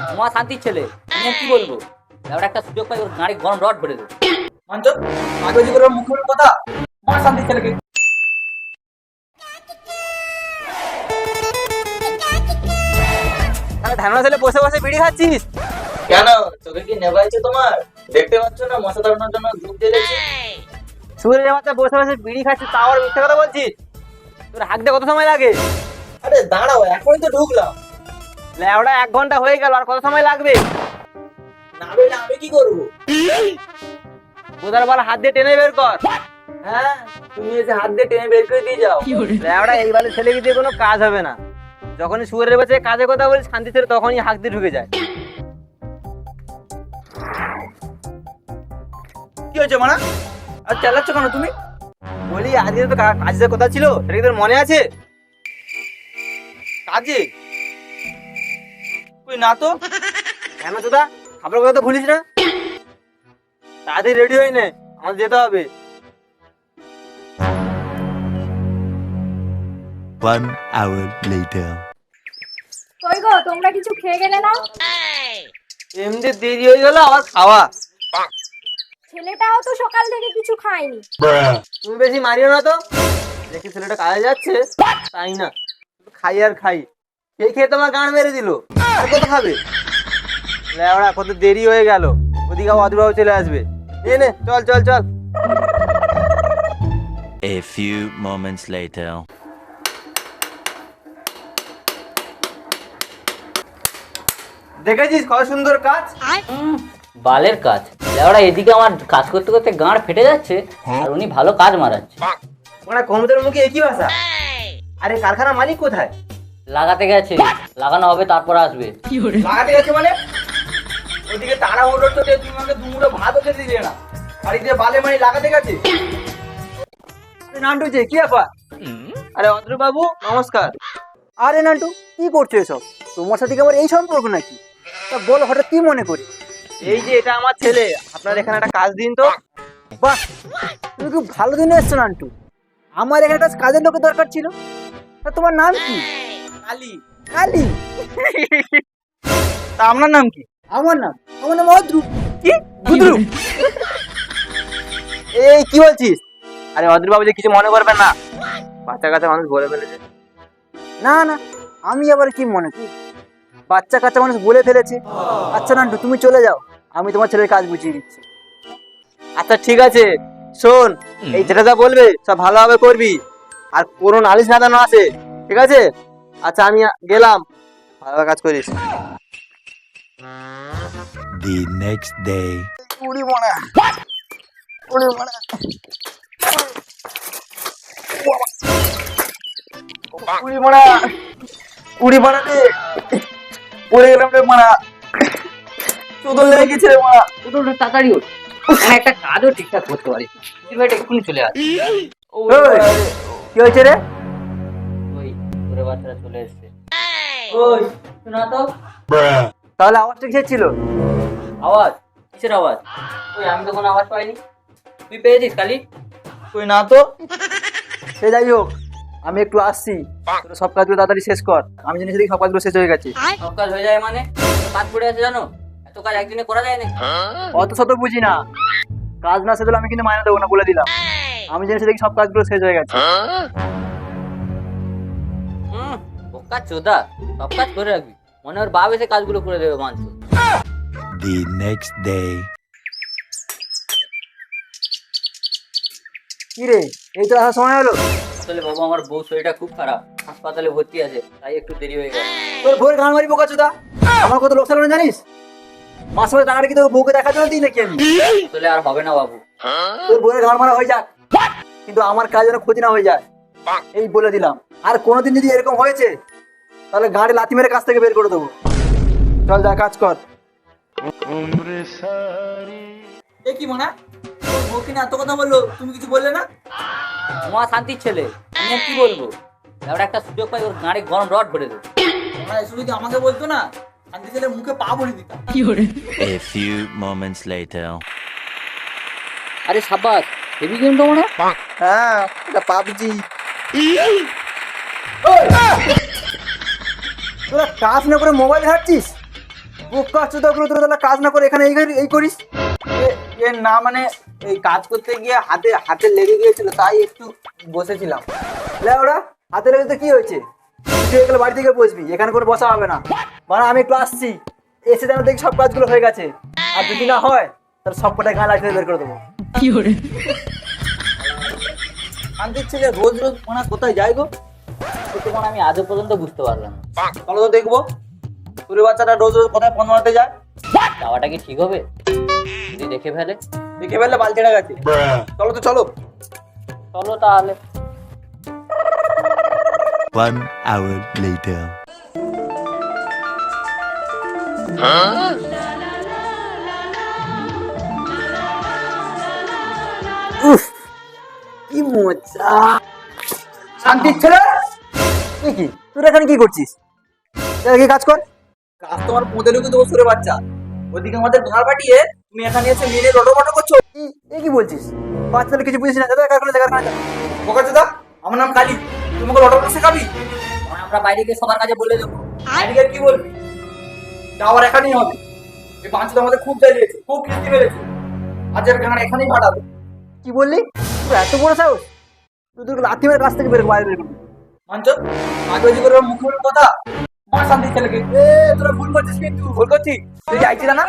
তোমার শান্তির ছেলে, আমি আর কি বলবো? এবার একটা সুযোগ পাই, ওর গাড়ি গরম রড ভরে দেবো। মানছো আগে যে করে মুখের কথা আমার শান্তি ছেলেকে ধারণা ছেলে বসে বসে বিড়ি খাচ্ছিস কেন? চোখে কি নেভাইছে তোমার? দেখতে পাচ্ছ না মশা ধরানোর জন্য ধূপ জ্বেলেছি। সূর্যের মাথায় বসে বসে বিড়ি খাচ্ছিস, তাও আর মিথ্যা কথা বলছিস? তোর হাঁকতে কত সময় লাগে? আরে দাঁড়াও, এখনই তো ঢুকলাম। ল্যাওড়া 1 ঘন্টা হয়ে গেল, আর কত সময় লাগবে? না বেলে আমি কি করবো? কোদার বল হাত দিয়ে টেনে বের কর। হ্যাঁ, তুমি এসে হাত দিয়ে টেনে বের করে দিয়ে যাও। ল্যাওড়া এই বালে ছেলেকে দিয়ে কোনো কাজ হবে না। যখনই সুরের বাচ্চা কাজের কথা বলি শান্তি ছেলে তখনই হাঁক দিয়ে ঢুকে যায়। কি হয়েছে মানা? আর চালাচ্ছ কেন তুমি? বলি আজকে তো কাজের কথা ছিল, সেটা কি তোর মনে আছে? কাজে কই না তো। কেন তোদা খাবার কথা তো ভুলিস না? তাড়াতাড়ি রেডি হয়ে নে, আমাদের যেতে হবে। 1 hour later. কই গো, তোমরা কিছু খেয়ে গেলে না? এমনি দেরি হয়ে গেল আবার খাওয়া। ছেলেটাও তো সকাল থেকে কিছু খায়নি। তুমি বেশি মারিও না তো, দেখি ছেলেটা কাজে যাচ্ছে তাই না, খাই আর খাই। খেয়ে খেয়ে তোমার গান মেরে দিল, আর কত খাবে? লেওড়া কত দেরি হয়ে গেল, ওদিকে অদূরবাবু চলে আসবে। নে নে চল চল চল। A few moments later. দেখেছিস কত সুন্দর কাজ? বালের কাজ। লেওড়া এদিকে আমার কাজ করতে করতে গাঁড় ফেটে যাচ্ছে, আর উনি ভালো কাজ মারাচ্ছে। ওরা কমদের মুখে একই ভাষা। আরে কারখানা মালিক কোথায়? লাগাতে গেছে, লাগানো হবে তারপর আসবে। লাগাতে গেছে মানে? ওদিকে তারা হলো তো যে তুমি আমাকে দুমুঠো ভাত ওকে দিলে না, আর এই যে বালে মারি লাগাতে গেছে। নান্টু যে কি ব্যাপার? আরে অদ্রবাবু নমস্কার। আরে নান্টু কি করছো এসব? তোমার সাথে কি আবার এই সম্পর্ক নাকি? তা বলো হঠাৎ কি মনে করি? এই যে এটা আমার ছেলে, আপনার এখানে একটা কাজ দিন তো। বাহ, তুমি খুব ভালো দিনে এসছো নান্টু। আমার এখানে একটা কাজের লোকের দরকার ছিল। তা তোমার নাম কি? কালি। কালি? তা আপনার নাম কি? আমার নাম অদ্রু। কি গুদরু? এই কি বলছিস? আরে অদ্রুবাবু যে কিছু মনে করবেন না, বাচ্চা কাচ্চা মানুষ বলে ফেলেছে। না না, আমি আবার কি মনে করি? বাচ্চা কাচ্চা মানুষ বলে ফেলেছে। আচ্ছা নান্টু তুমি চলে যাও, আমি তোমার ছেলের কাজ বুঝিয়ে দিচ্ছি। আচ্ছা ঠিক আছে, শোন, এই যেটা যা বলবে সব ভালোভাবে করবি, আর কোনো নালিশ না যেন আসে, ঠিক আছে? আচ্ছা আমি গেলাম, ভালো কাজ করিস। The next day. উড়ি মনা উড়ি মনা উড়ি মনা উড়ি মনা রে, পড়ে গেলাম রে মনা, চোদন লেগে গেছে রে মনা। তুই তো তাড়াতাড়ি ওঠ, আমি একটা কাজও ঠিকঠাক করতে পারি। তুই ভাই এক্ষুনি চলে আস। ওই, কি হয়েছে রে? ওই তোরে বাচ্চারা চলে এসছে। ওই শোনা তো, তাহলে আওয়াজটা কিসের ছিল? আওয়াজ কিসের আওয়াজ? ওই আমি তো কোনো আওয়াজ পাইনি। তুই পেয়েছিস কালি? কই না তো। সে যাই হোক, আমি একটু আসছি, তোরা সব কাজগুলো তাড়াতাড়ি শেষ কর। আমি জানি সেদিকে সব কাজগুলো শেষ হয়ে গেছে। সব কাজ হয়ে যায় মানে? কাজ পড়ে আছে জানো? এত কাজ একদিনে করা যায় না। অত শত বুঝি না, কাজ না শেষ হলে আমি কিন্তু মাইনে দেবো না, বলে দিলাম। আমি জানি সেদিকে সব কাজগুলো শেষ হয়ে গেছে। বোকা চোদা, সব কাজ করে রাখবি, মনে ওর বাপ এসে কাজগুলো করে দেবে মানছো। The next day. কি রে, এই তো আসার সময় হলো? আসলে বাবা আমার বউ শরীরটা খুব খারাপ, হাসপাতালে ভর্তি আছে, তাই একটু দেরি হয়ে গেল। তোর বউয়ের গান মারি বোকা চোদা, আমার কত লোক চালানো জানিস? মাস মাসে টাকাটা কি তোর বউকে দেখার জন্য দিই নাকি আমি? আসলে আর হবে না বাবু। তোর বউয়ের গান মারা হয়ে যাক, কিন্তু আমার কাজ যেন ক্ষতি না হয়ে যায়, এই বলে দিলাম। আর কোনোদিন যদি এরকম হয়েছে তাহলে গাড়ি লাথি মেরে কাছ থেকে বের করে দেবো। চল যা কাজ কর। এ কি মানা? তোর বউ কিনা এত কথা বললো, তুমি কিছু বললে না? তোমার শান্তির ছেলে, আমি আর কি বলবো? এবার একটা সুযোগ পাই, ওর গাড়ি গরম রড ভরে দেবো। তোমরা এসে যদি আমাকে বলতো না, শান্তি ছেলের মুখে পা বলে দিতাম। A few moments later. আরে সাব্বাস, হেভি গেম তো মনে। হ্যাঁ, এটা পাবজি। তোরা কাজ না করে মোবাইল ঘাটছিস? বোকা চোদা গুলো তোরা তাহলে কাজ না করে এখানে এই করিস? এ না মানে এই কাজ করতে গিয়ে হাতে হাতে লেগে গিয়েছিল, তাই একটু বসেছিলাম। লেওড়া, হাতে লেগে তো কি হয়েছে? তুই এগুলো বাড়ি থেকে বসবি, এখানে করে বসা হবে না। মানে আমি একটু আসছি, এসে যেন দেখি সব কাজগুলো হয়ে গেছে। আর যদি না হয় তাহলে সব কটা গান লাগবে বের করে দেবো। শান্তির ছেলে রোজ রোজ মানে কোথায় যায় গো? কিন্তু মানে আমি আজও পর্যন্ত বুঝতে পারলাম না। চলো তো দেখবো তোর বাচ্চাটা রোজ রোজ কোথায় ফোন মারতে যায়। যাওয়াটা কি ঠিক হবে? যদি দেখে ফেলে? দেখে ফেললে বাল ছেড়ে গেছে। চলো তো চলো। চলো তাহলে। 1 hour later. উফ, কি মজা! শান্তির ছেলে, তুই কি, তুই এখানে কি করছিস? যা গিয়ে কাজ কর। কাজ তোমার পোঁতে লুকে দেবো সরে বাচ্চা। ওদিকে আমাদের ঘর পাঠিয়ে তুমি এখানে এসে মেনে রটোমটো করছো। কি বলছিস? বাচ্চাদের কিছু বুঝিস না, যা কারখানা যা। বোকাচোদা, আমার নাম কালী, তোমাকে রটোমটো শেখাবি? আমরা বাইরে গিয়ে সবার কাছে বলে দেবো। বাইরে গিয়ে কি বলবি? যাওয়ার এখানেই হবে। এই বাঞ্চি তো আমাদের খুব জ্বালিয়েছে, খুব কীর্তি মেরেছে। আজের গান এখানেই ফাটাবো। কি বললি? তুই এত বড় সাহস? তুই তোর লাথি মেরে কাছ থেকে বাইরে বের করবি। মানছো? আজবাজি করবে মুখের কথা। আমার শান্তির ছেলেকে তোরা ভুল করছিস, কিন্তু ভুল করছিস। তুই আইছিস না?